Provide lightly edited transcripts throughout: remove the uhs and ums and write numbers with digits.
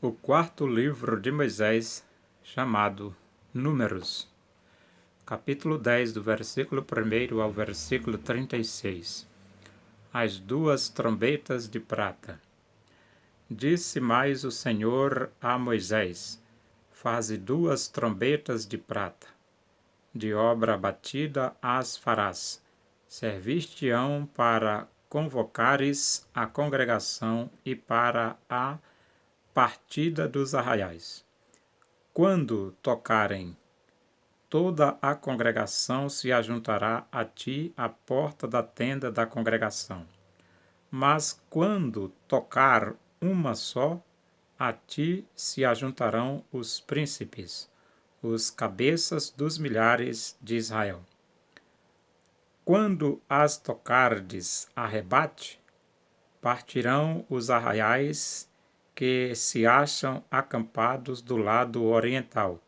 O quarto livro de Moisés, chamado Números, capítulo 10, do versículo 1 ao versículo 36. As duas trombetas de prata. Disse mais o Senhor a Moisés: Faze duas trombetas de prata. De obra batida as farás. Servir-te-ão para convocares a congregação e para a partida dos arraiais. Quando tocarem, toda a congregação se ajuntará a ti à porta da tenda da congregação. Mas quando tocar uma só, a ti se ajuntarão os príncipes, os cabeças dos milhares de Israel. Quando as tocardes a rebate, partirão os arraiais que se acham acampados do lado oriental.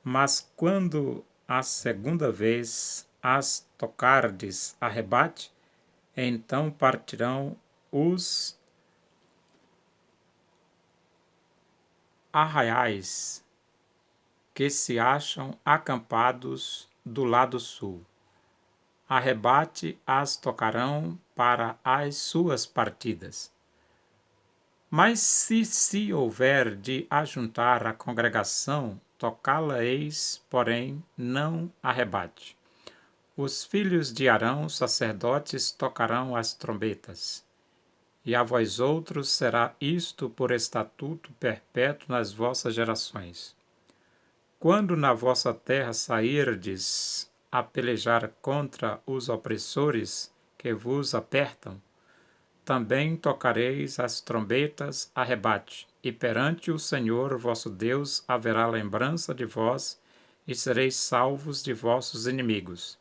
Mas quando a segunda vez as tocardes a rebate, então partirão os arraiais que se acham acampados do lado sul. A rebate as tocarão para as suas partidas. Mas se houver de ajuntar a congregação, tocá-la-eis, porém, não a rebate. Os filhos de Arão, sacerdotes, tocarão as trombetas. E a vós outros será isto por estatuto perpétuo nas vossas gerações. Quando na vossa terra sairdes a pelejar contra os opressores que vos apertam, também tocareis as trombetas a rebate, e perante o Senhor vosso Deus haverá lembrança de vós, e sereis salvos de vossos inimigos.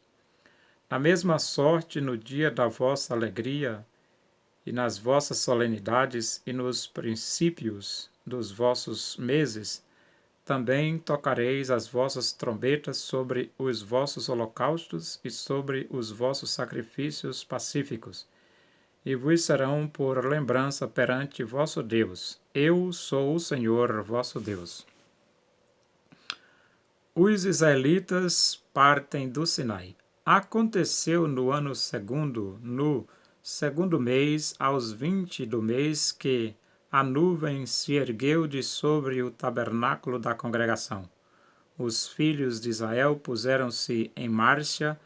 Na mesma sorte, no dia da vossa alegria, e nas vossas solenidades, e nos princípios dos vossos meses, também tocareis as vossas trombetas sobre os vossos holocaustos e sobre os vossos sacrifícios pacíficos, e vos serão por lembrança perante vosso Deus. Eu sou o Senhor vosso Deus. Os israelitas partem do Sinai. Aconteceu no ano segundo, no segundo mês, aos 20 do mês, que a nuvem se ergueu de sobre o tabernáculo da congregação. Os filhos de Israel puseram-se em marcha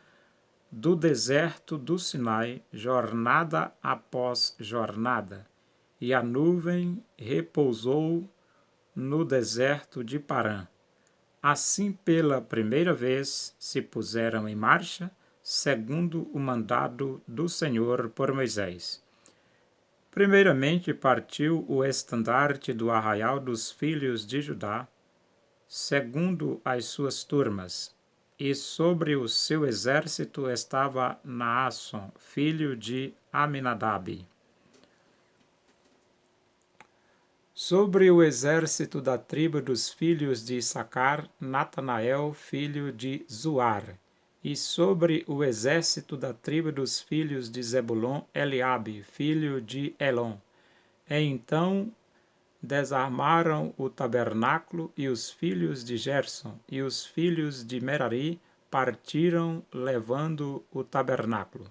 do deserto do Sinai, jornada após jornada, e a nuvem repousou no deserto de Parã. Assim, pela primeira vez, se puseram em marcha, segundo o mandado do Senhor por Moisés. Primeiramente partiu o estandarte do arraial dos filhos de Judá, segundo as suas turmas, e sobre o seu exército estava Naasson, filho de Aminadab. Sobre o exército da tribo dos filhos de Issacar, Natanael, filho de Zuar. E sobre o exército da tribo dos filhos de Zebulon, Eliabe, filho de Elon. E então desarmaram o tabernáculo, e os filhos de Gerson e os filhos de Merari partiram levando o tabernáculo.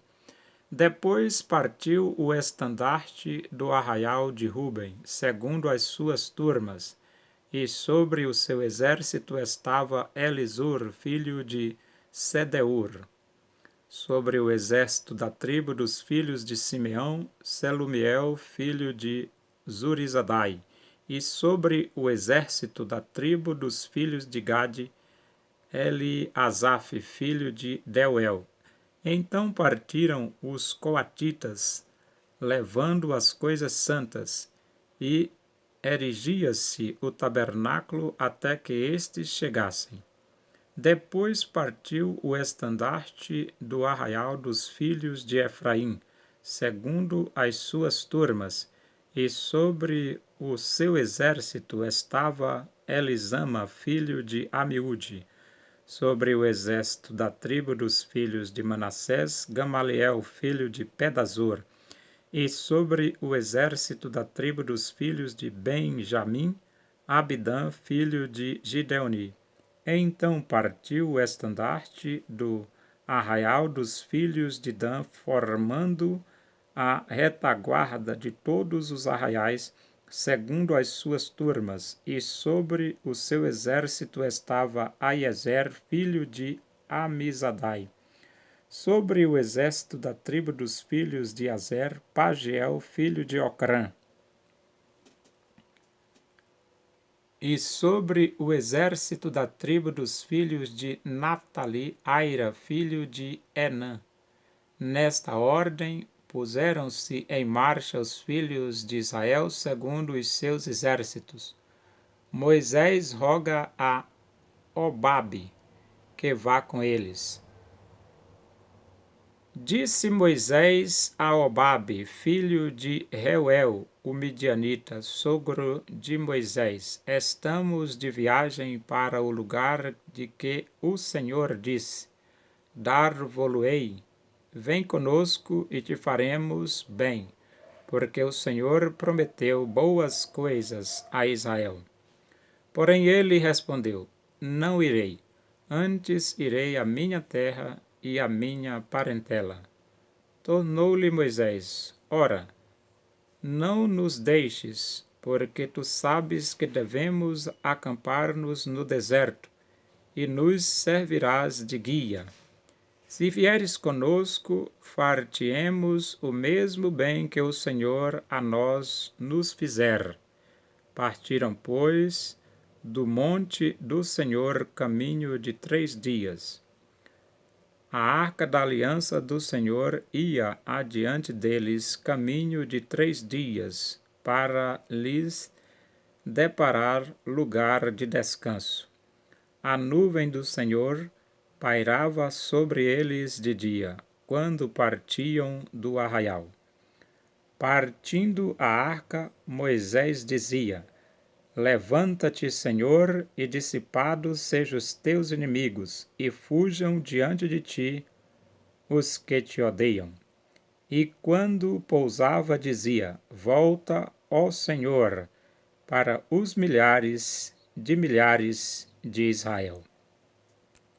Depois partiu o estandarte do arraial de Ruben, segundo as suas turmas, e sobre o seu exército estava Elisur, filho de Sedeur. Sobre o exército da tribo dos filhos de Simeão, Selumiel, filho de Zurizadai. E sobre o exército da tribo dos filhos de Gade, Eliasaf, filho de Deuel. Então partiram os coatitas, levando as coisas santas, e erigia-se o tabernáculo até que estes chegassem. Depois partiu o estandarte do arraial dos filhos de Efraim, segundo as suas turmas, e sobre o seu exército estava Elisama, filho de Amiúde. Sobre o exército da tribo dos filhos de Manassés, Gamaliel, filho de Pedazur. E sobre o exército da tribo dos filhos de Benjamim, Abidã, filho de Gideoni. Então partiu o estandarte do arraial dos filhos de Dan, formando a retaguarda de todos os arraiais, segundo as suas turmas, e sobre o seu exército estava Aiezer, filho de Amizadai. Sobre o exército da tribo dos filhos de Azer, Pagiel, filho de Ocrã. E sobre o exército da tribo dos filhos de Naphtali, Aira, filho de Enã. Nesta ordem puseram-se em marcha os filhos de Israel segundo os seus exércitos. Moisés roga a Obabe que vá com eles. Disse Moisés a Obabe, filho de Reuel, o midianita, sogro de Moisés: estamos de viagem para o lugar de que o Senhor disse: dar-vo-lo-ei. Vem conosco e te faremos bem, porque o Senhor prometeu boas coisas a Israel. Porém ele respondeu: não irei, antes irei à minha terra e à minha parentela. Tornou-lhe Moisés: ora, não nos deixes, porque tu sabes que devemos acampar-nos no deserto, e nos servirás de guia. Se vieres conosco, far-te-emos o mesmo bem que o Senhor a nós nos fizer. Partiram, pois, do monte do Senhor caminho de 3 dias. A arca da aliança do Senhor ia adiante deles caminho de 3 dias, para lhes deparar lugar de descanso. A nuvem do Senhor pairava sobre eles de dia, quando partiam do arraial. Partindo a arca, Moisés dizia: levanta-te, Senhor, e dissipados sejam os teus inimigos, e fujam diante de ti os que te odeiam. E quando pousava, dizia: volta, ó Senhor, para os milhares de Israel.